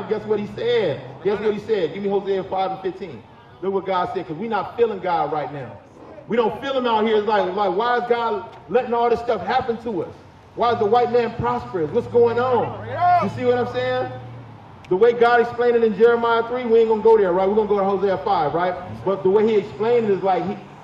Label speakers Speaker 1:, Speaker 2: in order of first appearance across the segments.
Speaker 1: guess what he said? Guess what he said? Give me Hosea 5:15. Look what God said, because we're not feeling God right now. We don't feel him out here. It's like, why is God letting all this stuff happen to us? Why is the white man prosperous? What's going on? You see what I'm saying? The way God explained it in Jeremiah 3, we ain't going to go there, right? We're going to go to Hosea 5, right? But the way he explained it is like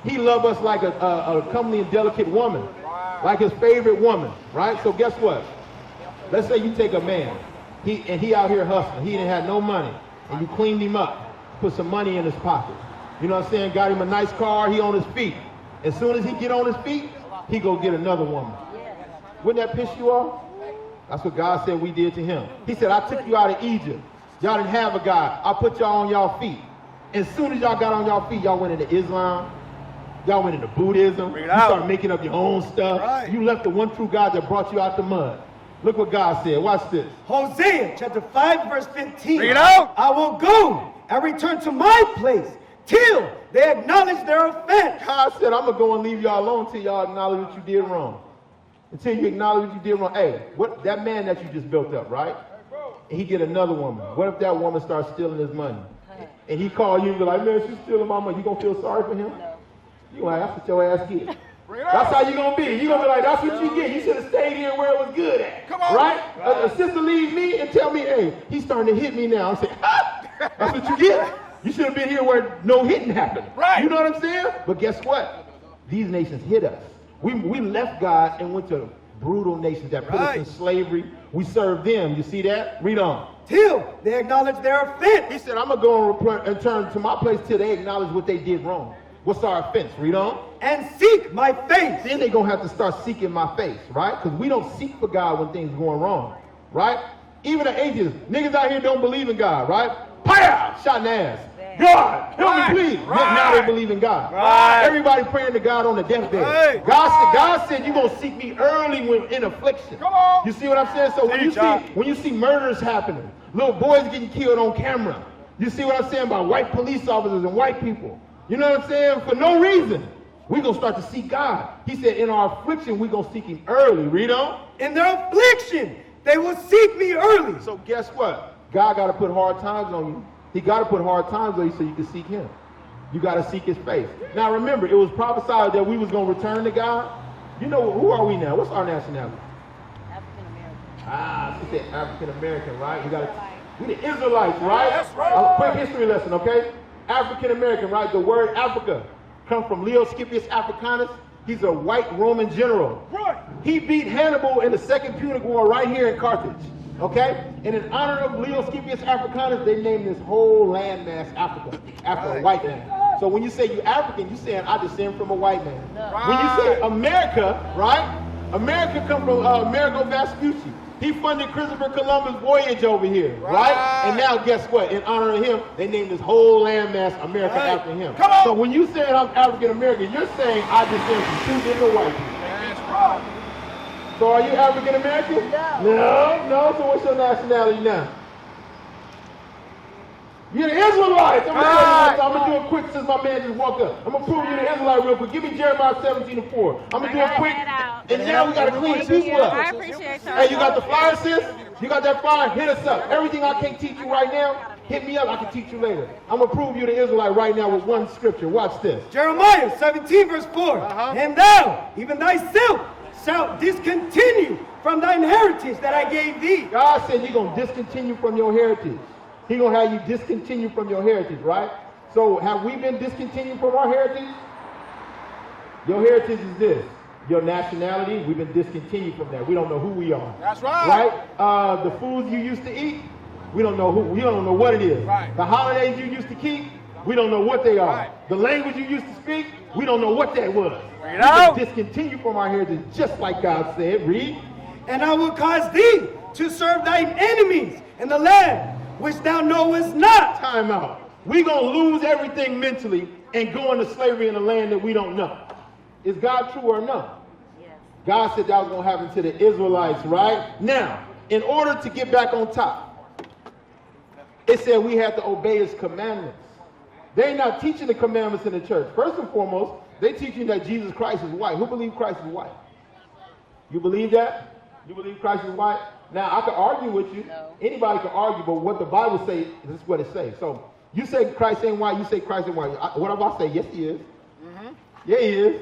Speaker 1: he loved us like a comely and delicate woman, like his favorite woman, right? So guess what? Let's say you take a man, he out here hustling. He didn't have no money, and you cleaned him up, put some money in his pocket. You know what I'm saying? Got him a nice car, he on his feet. As soon as he get on his feet, he go get another woman. Wouldn't that piss you off? That's what God said we did to him. He said, I took you out of Egypt. Y'all didn't have a God. I put y'all on y'all feet. As soon as y'all got on y'all feet, y'all went into Islam. Y'all went into Buddhism. You started making up your own stuff. Right. You left the one true God that brought you out the mud. Look what God said. Watch this.
Speaker 2: Hosea chapter 5, verse 15.
Speaker 3: Bring it out.
Speaker 2: I will go and return to my place till they acknowledge their offense.
Speaker 1: God said, I'm going to go and leave y'all alone till y'all acknowledge what you did wrong. Until you acknowledge what you did wrong. Hey, what that man that you just built up, right? And he get another woman. What if that woman starts stealing his money? And he call you and be like, man, she's stealing my money. You going to feel sorry for him? No. You like, that's what your ass get. That's how you going to be. You going to be like, that's what you get. You should have stayed here where it was good at. Come on. Right? A sister leaves me and tell me, hey, he's starting to hit me now. I'm saying, ah, that's what you get. You should have been here where no hitting happened. Right. You know what I'm saying? But guess what? These nations hit us. We left God and went to brutal nations that put us in slavery. We served them. You see that? Read on.
Speaker 2: Till they acknowledge their offense.
Speaker 1: He said, I'm going to go and return to my place till they acknowledge what they did wrong. What's our offense? Read on.
Speaker 2: And seek my face.
Speaker 1: Then they're going to have to start seeking my face, right? Because we don't seek for God when things are going wrong, right? Even the atheists, niggas out here don't believe in God, right? Pow! Shot in the ass. God, help me please. Now they believe in God. Everybody praying to God on the deathbed. God said you're going to seek me early when in affliction. You see what I'm saying? So when you see murders happening, little boys getting killed on camera, you see what I'm saying about white police officers and white people. You know what I'm saying? For no reason. We're going to start to seek God. He said in our affliction, we're going to seek him early. Read on.
Speaker 2: In their affliction, they will seek me early.
Speaker 1: So guess what? God got to put hard times on you. He got to put hard times on you so you can seek him. You got to seek his face. Now remember, it was prophesied that we was going to return to God. You know, who are we now? What's our nationality?
Speaker 4: African-American.
Speaker 1: She said African-American, right? We the Israelites, right? That's right. A quick history lesson, okay? African-American, right? The word Africa comes from Leo Scipius Africanus. He's a white Roman general. Right. He beat Hannibal in the Second Punic War right here in Carthage. Okay? And in honor of Leo Scipius Africanus, they named this whole landmass Africa, after a white man. So when you say you African, you're saying I descend from a white man. Right. When you say America, right? America comes from Amerigo Vespucci. He funded Christopher Columbus' voyage over here, right? And now guess what? In honor of him, they named this whole landmass America after him. Come on. So when you say I'm African American, you're saying I descend from two different white people. That's right. So are you African American? No. So what's your nationality now? You're the Israelites. I'm going to do it quick since my man just walked up. I'm going to prove you're the Israelite real quick. Give me Jeremiah 17:4. I'm going to do it quick. And now we got to clean people up.
Speaker 4: I appreciate y'all.
Speaker 1: Hey, you got the flyer, sis? You got that flyer? Hit us up. Everything I can't teach you right now, hit me up. I can teach you later. I'm going to prove you're the Israelite right now with one scripture. Watch this.
Speaker 2: Jeremiah 17 verse 4. And thou, even thyself, shalt discontinue from thine heritage that I gave thee.
Speaker 1: God said you're going to discontinue from your heritage. He's going to have you discontinue from your heritage, right? So have we been discontinued from our heritage? Your heritage is this. Your nationality, we've been discontinued from that. We don't know who we are.
Speaker 3: That's right.
Speaker 1: Right? The foods you used to eat, we don't know what it is.
Speaker 3: Right.
Speaker 1: The holidays you used to keep, we don't know what they are. Right. The language you used to speak, we don't know what that was. We've been discontinued from our heritage, just like God said. Read.
Speaker 2: And I will cause thee to serve thine enemies in the land which thou knowest not.
Speaker 1: Time out. We're going to lose everything mentally and go into slavery in a land that we don't know. Is God true or no?
Speaker 4: Yes.
Speaker 1: God said that was going to happen to the Israelites, right? Now, in order to get back on top, it said we had to obey his commandments. They're not teaching the commandments in the church. First and foremost, they're teaching that Jesus Christ is white. Who believes Christ is white? You believe that? You believe Christ is white? Now, I can argue with you.
Speaker 3: No.
Speaker 1: Anybody can argue, but what the Bible says, this is what it says. So, you say Christ ain't white, you say Christ ain't white. What if I say, yes, he is?
Speaker 3: Mm-hmm.
Speaker 1: Yeah, he is.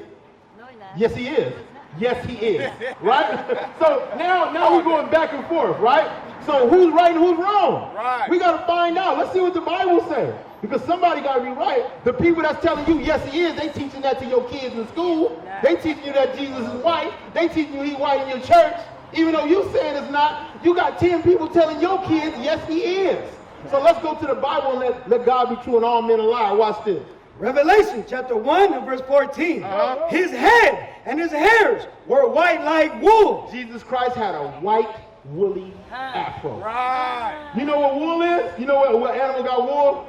Speaker 3: No, he's not.
Speaker 1: Yes, he is. Yes, he is. Right? So, now we're going back and forth, right? So, who's right and who's wrong?
Speaker 4: Right.
Speaker 1: We got to find out. Let's see what the Bible says. Because somebody got to be right. The people that's telling you, yes, he is, they teaching that to your kids in school. They teaching you that Jesus is white. They teaching you he's white in your church. Even though you saying it's not, you got 10 people telling your kids, yes, he is. So let's go to the Bible and let God be true and all men a lie. Watch this.
Speaker 2: Revelation chapter 1 and verse 14. His head and his hairs were white like wool.
Speaker 1: Jesus Christ had a white, woolly afro.
Speaker 4: Right.
Speaker 1: You know what wool is? You know what animal got wool?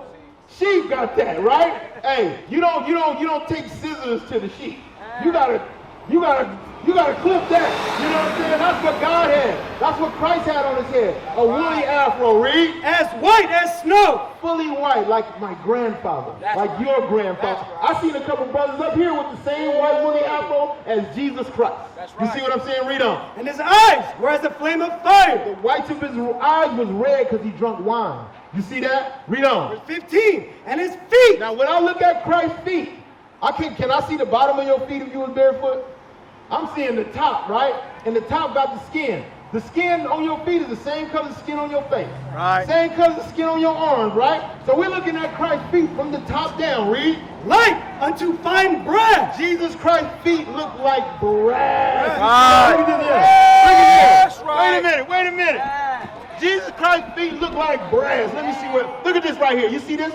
Speaker 1: Sheep got that, right? Hey, you don't take scissors to the sheep. You gotta clip that. You know what I'm saying? That's what God had. That's what Christ had on his head. A woolly afro, read.
Speaker 2: As white as snow.
Speaker 1: Fully white, like my grandfather, like your grandfather. I seen a couple brothers up here with the same white woolly afro as Jesus Christ.
Speaker 4: That's right.
Speaker 1: You see what I'm saying? Read on.
Speaker 2: And his eyes were as a flame of fire.
Speaker 1: The whites of his eyes was red because he drunk wine. You see that? Read on.
Speaker 2: Verse 15. And his feet.
Speaker 1: Now, when I look at Christ's feet, can I see the bottom of your feet if you was barefoot? I'm seeing the top, right? And the top got the skin. The skin on your feet is the same color skin on your face.
Speaker 4: Right.
Speaker 1: Same color skin on your arms, right? So we're looking at Christ's feet from the top down. Read.
Speaker 2: Like unto fine brass.
Speaker 1: Jesus Christ's feet look like brass.
Speaker 4: Right.
Speaker 1: Look at this.
Speaker 4: That's
Speaker 1: Look
Speaker 4: right.
Speaker 1: at this. Wait a minute. Jesus Christ's feet look like brass. Let me see what. Look at this right here. You see this?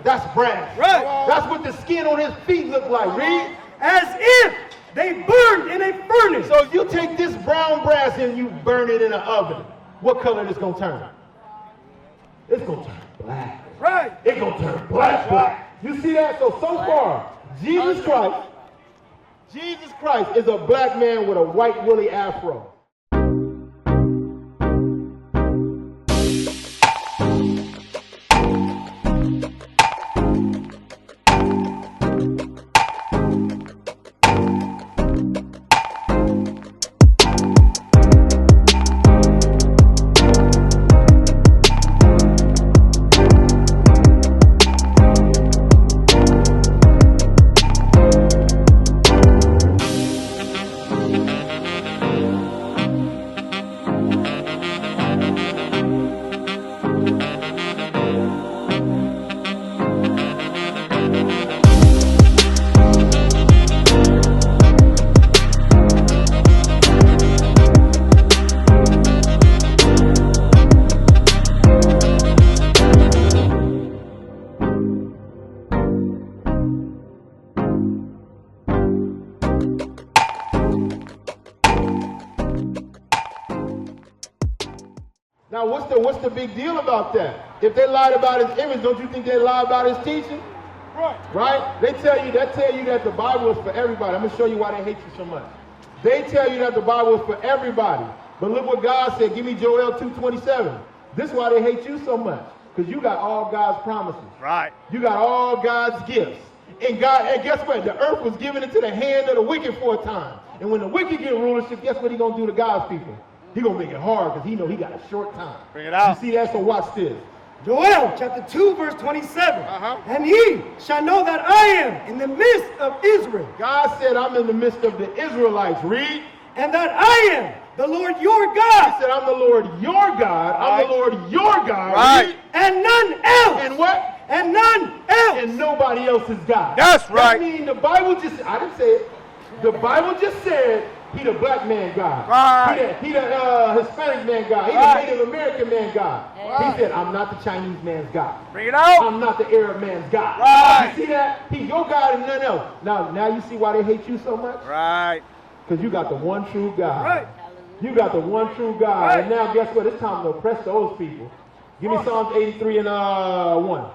Speaker 1: That's brass.
Speaker 2: Right.
Speaker 1: That's what the skin on his feet look like. Read.
Speaker 2: As if they burned in a furnace.
Speaker 1: So if you take this brown brass and you burn it in an oven, what color is going to turn? It's going to turn black.
Speaker 2: Right.
Speaker 1: It's going to turn black. You see that? So far, Jesus Christ is a black man with a white woolly afro. Now, what's the big deal about that? If they lied about his image, don't you think they lied about his teaching? Right? They tell you that the Bible is for everybody. I'm going to show you why they hate you so much. They tell you that the Bible is for everybody. But look what God said. Give me Joel 2:27. This is why they hate you so much. Because you got all God's promises.
Speaker 4: Right.
Speaker 1: You got all God's gifts. And guess what? The earth was given into the hand of the wicked for a time. And when the wicked get rulership, guess what he going to do to God's people? He going to make it hard because he know he got a short time.
Speaker 4: Bring it out.
Speaker 1: You see that? So watch this.
Speaker 2: Joel chapter 2 verse 27. And he shall know that I am in the midst of Israel.
Speaker 1: God said, I'm in the midst of the Israelites. Read.
Speaker 2: And that I am the Lord your God.
Speaker 1: He said, I'm the Lord your God. I'm the Lord your God.
Speaker 4: Right.
Speaker 1: Read.
Speaker 2: And none else.
Speaker 1: And what?
Speaker 2: And none else.
Speaker 1: And nobody else is God.
Speaker 4: That's right.
Speaker 1: That means the Bible just, I didn't say it. The Bible just said he the black man God.
Speaker 4: Right.
Speaker 1: He the Hispanic man God. He the Native American man God.
Speaker 3: Right.
Speaker 1: He said, I'm not the Chinese man's God.
Speaker 4: Bring it out.
Speaker 1: I'm not the Arab man's God.
Speaker 4: Right.
Speaker 1: You see that? He your God and none else. Now you see why they hate you so much?
Speaker 4: Right.
Speaker 1: Because you got the one true God.
Speaker 2: Right.
Speaker 1: You got the one true God.
Speaker 2: Right.
Speaker 1: And now guess what? It's time to oppress those people. Give me Psalms 83 and 1.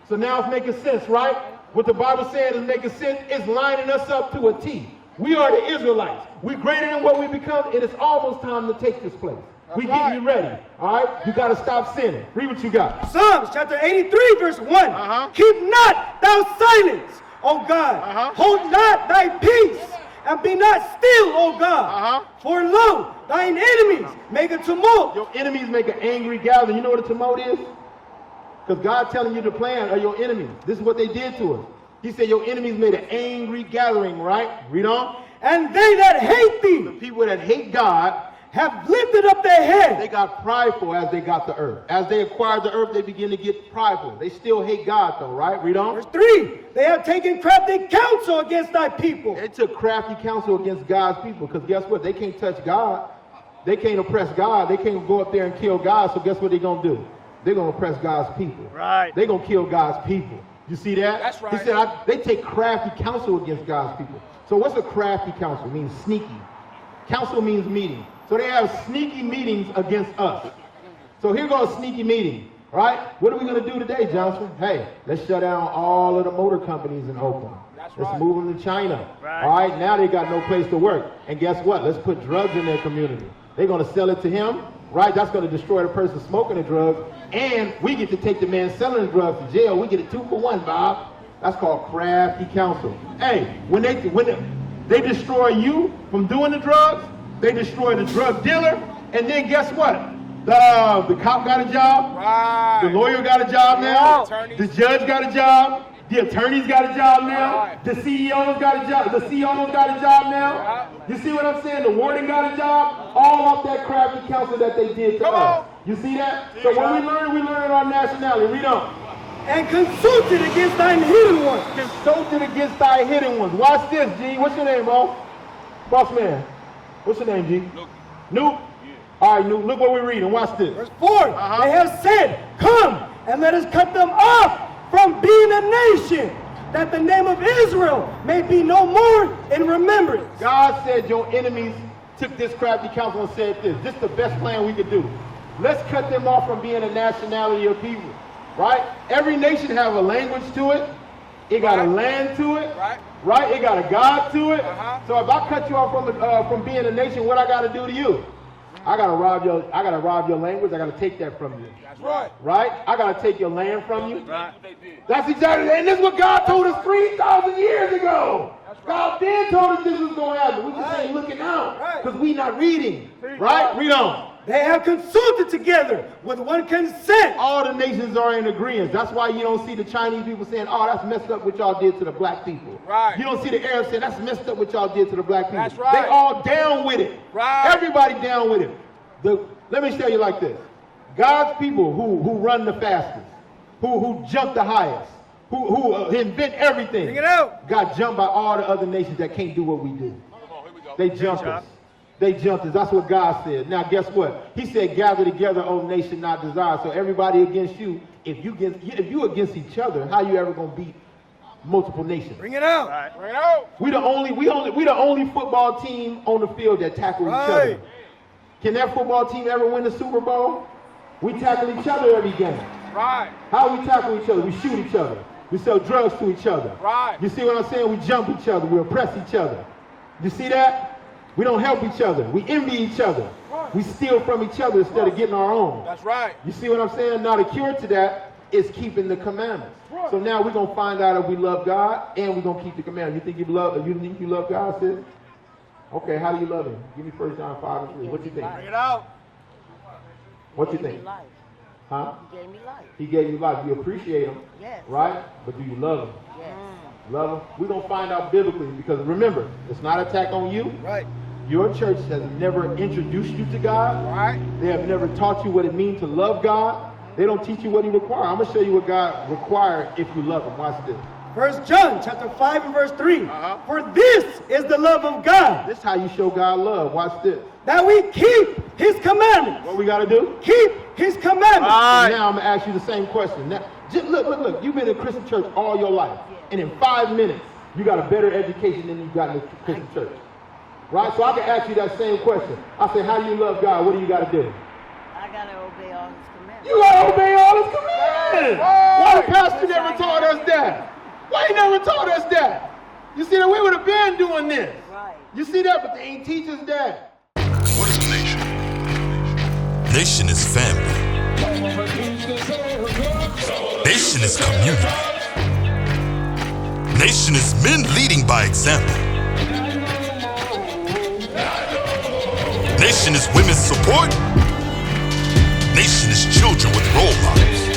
Speaker 1: So now it's making sense, right? What the Bible said is making sense. It's lining us up to a T. We are the Israelites. We're greater than what we become. It is almost time to take this place. We getting you ready. All right? You got to stop sinning. Read what you got.
Speaker 2: Psalms chapter 83 verse 1. Keep not thou silence, O God. Hold not thy peace, and be not still, O God. For lo, thine enemies make a tumult.
Speaker 1: Your enemies make an angry gathering. You know what a tumult is? Because God telling you the plan of your enemies. This is what they did to us. He said your enemies made an angry gathering, right? Read on.
Speaker 2: And they that hate thee,
Speaker 1: The people that hate God,
Speaker 2: have lifted up their head.
Speaker 1: they got prideful as they got the earth. As they acquired the earth, they begin to get prideful. They still hate God though, right? Read on.
Speaker 2: Verse 3, they have taken crafty counsel against thy people.
Speaker 1: They took crafty counsel against God's people because guess what? They can't touch God. They can't oppress God. They can't go up there and kill God. So guess what they're going to do? They're going to oppress God's people.
Speaker 2: Right.
Speaker 1: They're going to kill God's people. You see that?
Speaker 3: That's right.
Speaker 1: He said they take crafty counsel against God's people. So what's a crafty counsel? It means sneaky. Counsel means meeting. So they have sneaky meetings against us. So here goes a sneaky meeting, right? What are we going to do today, Johnson? Hey, let's shut down all of the motor companies in Oakland. Let's move them to China.
Speaker 2: Right.
Speaker 1: All right, now they got no place to work. And guess what? Let's put drugs in their community. They're going to sell it to him, right? That's going to destroy the person smoking the drugs. And we get to take the man selling the drugs to jail. We get a 2-for-1, Bob. That's called crafty counsel. Hey, when they destroy you from doing the drugs, they destroy the drug dealer, and then guess what? The cop got a job,
Speaker 3: Right.
Speaker 1: the lawyer got a job now,
Speaker 3: Attorneys.
Speaker 1: the judge got a job, the attorneys got a job now,
Speaker 3: Right.
Speaker 1: the CEOs got a job, the CEOs got a job now. You see what I'm saying? The warden got a job, all off that crafty counsel that they did to
Speaker 3: Come
Speaker 1: us.
Speaker 3: on.
Speaker 1: You see that? So when we learn our nationality. Read on.
Speaker 2: And consulted against thine hidden ones.
Speaker 1: Consulted against thy hidden ones. Watch this, G. What's your name, bro? Boss man. What's your name, G? Nuke. All right, Nuke, look what we're reading. Watch this.
Speaker 2: Verse 4, they have said, come and let us cut them off from being a nation, that the name of Israel may be no more in remembrance.
Speaker 1: God said your enemies took this crafty counsel and said this. This is the best plan we could do. Let's cut them off from being a nationality of people, right? Every nation have a language to it. It got a land to it, right? It got a God to it. So if I cut you off from being a nation, what I got to do to you? I got to rob your language. I got to take that from you.
Speaker 3: That's right.
Speaker 1: Right? I got to take your land from you.
Speaker 3: Right.
Speaker 1: That's exactly, and this is what God told us 3,000 years ago. God then told us this was going to happen. We just ain't looking out because we not reading. Right? Read on.
Speaker 2: They have consulted together with one consent.
Speaker 1: All the nations are in agreement. That's why you don't see the Chinese people saying, oh, that's messed up what y'all did to the black people.
Speaker 3: Right.
Speaker 1: You don't see the Arabs saying, that's messed up what y'all did to the black people.
Speaker 3: That's right.
Speaker 1: They all down with it.
Speaker 3: Right.
Speaker 1: Everybody down with it. Let me tell you like this. God's people who run the fastest, who jump the highest, who invent everything,
Speaker 2: Bring it out.
Speaker 1: got jumped by all the other nations that can't do what we do. They jumped us. They jumped us. That's what God said. Now, guess what? He said, gather together, O nation not desired. So everybody against you, if you against each other, how you ever going to beat multiple nations?
Speaker 2: Bring it out.
Speaker 3: Bring it out.
Speaker 1: We the only football team on the field that tackle each other. Can that football team ever win the Super Bowl? We tackle each other every game.
Speaker 3: Right.
Speaker 1: How we tackle each other? We shoot each other. We sell drugs to each other.
Speaker 3: Right.
Speaker 1: You see what I'm saying? We jump each other. We oppress each other. You see that? We don't help each other. We envy each other. We steal from each other instead of getting our own.
Speaker 3: That's right.
Speaker 1: You see what I'm saying? Now the cure to that is keeping the commandments. So now we're gonna find out if we love God and we're gonna keep the commandments. You think you love God, sis? Okay, how do you love him? Give me 1 John 5:3. What you think?
Speaker 3: Bring it out.
Speaker 1: What you
Speaker 4: He gave
Speaker 1: think?
Speaker 4: me life.
Speaker 1: Huh?
Speaker 4: He gave me life.
Speaker 1: He gave you life. You appreciate him,
Speaker 4: Yes.
Speaker 1: right? But do you love him?
Speaker 4: Yes.
Speaker 1: Love him? We're gonna find out biblically because remember, it's not an attack on you.
Speaker 2: Right.
Speaker 1: Your church has never introduced you to God.
Speaker 3: Right.
Speaker 1: They have never taught you what it means to love God. They don't teach you what he requires. I'm gonna show you what God requires if you love him. Watch this.
Speaker 2: 1 John chapter 5 and verse 3. For this is the love of God,
Speaker 1: This is how you show God love. Watch this.
Speaker 2: that we keep his commandments.
Speaker 1: What we gotta do?
Speaker 2: Keep his commandments.
Speaker 1: And now I'm gonna ask you the same question. Now, just look. You've been in a Christian church all your life, and in 5 minutes, you got a better education than you got in the Christian church. Right? So I can ask you that same question. I say, how do you love God? What do you gotta do?
Speaker 4: I gotta obey all his commandments.
Speaker 1: You gotta obey all his commandments. Why the pastor never taught us that? Why he never taught us that? You see that we would have been doing this.
Speaker 4: Right.
Speaker 1: You see that, but they ain't teach us that.
Speaker 5: What is a nation? Nation is family. Nation is community. Nation is men leading by example. Nation is women's support. Nation is children with role models.